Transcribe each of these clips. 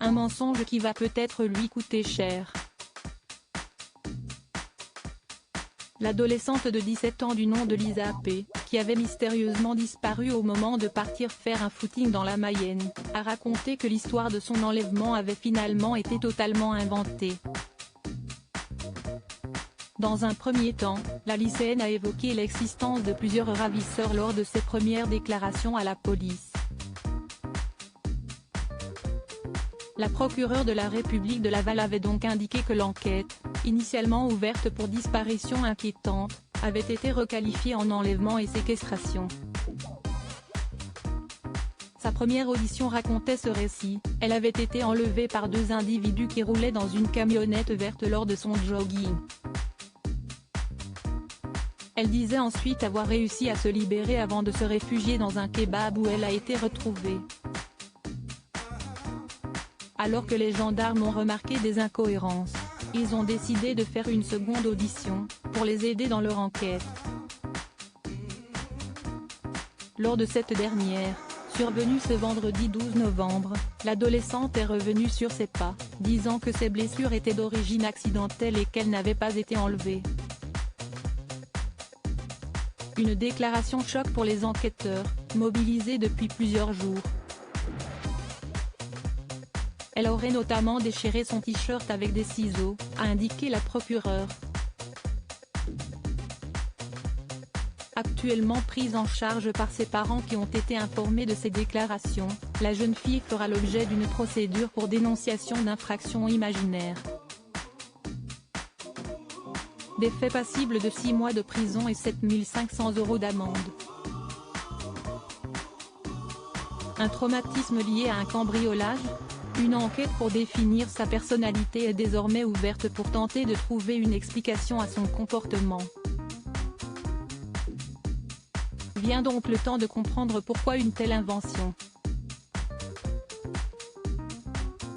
Un mensonge qui va peut-être lui coûter cher. L'adolescente de 17 ans du nom de Lisa P., qui avait mystérieusement disparu au moment de partir faire un footing dans la Mayenne, a raconté que l'histoire de son enlèvement avait finalement été totalement inventée. Dans un premier temps, la lycéenne a évoqué l'existence de plusieurs ravisseurs lors de ses premières déclarations à la police. La procureure de la République de Laval avait donc indiqué que l'enquête, initialement ouverte pour disparition inquiétante, avait été requalifiée en enlèvement et séquestration. Sa première audition racontait ce récit: elle avait été enlevée par deux individus qui roulaient dans une camionnette verte lors de son jogging. Elle disait ensuite avoir réussi à se libérer avant de se réfugier dans un kebab où elle a été retrouvée. Alors que les gendarmes ont remarqué des incohérences, ils ont décidé de faire une seconde audition, pour les aider dans leur enquête. Lors de cette dernière, survenue ce vendredi 12 novembre, l'adolescente est revenue sur ses pas, disant que ses blessures étaient d'origine accidentelle et qu'elle n'avait pas été enlevée. Une déclaration choc pour les enquêteurs, mobilisés depuis plusieurs jours. Elle aurait notamment déchiré son t-shirt avec des ciseaux, a indiqué la procureure. Actuellement prise en charge par ses parents qui ont été informés de ces déclarations, la jeune fille fera l'objet d'une procédure pour dénonciation d'infraction imaginaire. Des faits passibles de 6 mois de prison et 7 500 € d'amende. Un traumatisme lié à un cambriolage ? Une enquête pour définir sa personnalité est désormais ouverte pour tenter de trouver une explication à son comportement. Vient donc le temps de comprendre pourquoi une telle invention.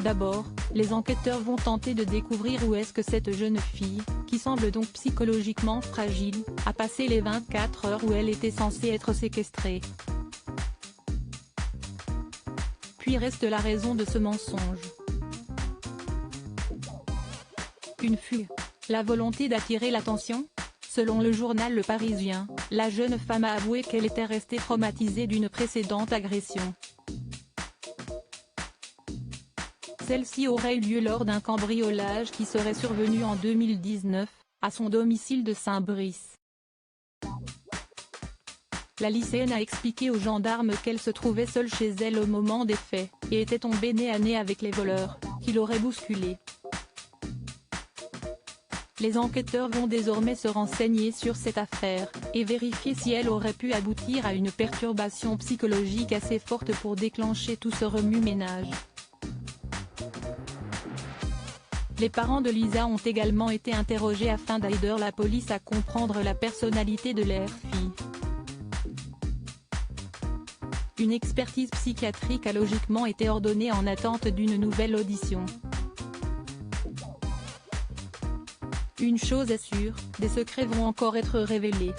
D'abord, les enquêteurs vont tenter de découvrir où est-ce que cette jeune fille, qui semble donc psychologiquement fragile, a passé les 24 heures où elle était censée être séquestrée. Puis reste la raison de ce mensonge. Une fugue. La volonté d'attirer l'attention ? Selon le journal Le Parisien, la jeune femme a avoué qu'elle était restée traumatisée d'une précédente agression. Celle-ci aurait eu lieu lors d'un cambriolage qui serait survenu en 2019, à son domicile de Saint-Brice. La lycéenne a expliqué aux gendarmes qu'elle se trouvait seule chez elle au moment des faits, et était tombée nez à nez avec les voleurs, qui l'auraient bousculée. Les enquêteurs vont désormais se renseigner sur cette affaire, et vérifier si elle aurait pu aboutir à une perturbation psychologique assez forte pour déclencher tout ce remue-ménage. Les parents de Lisa ont également été interrogés afin d'aider la police à comprendre la personnalité de leur fille. Une expertise psychiatrique a logiquement été ordonnée en attente d'une nouvelle audition. Une chose est sûre, des secrets vont encore être révélés.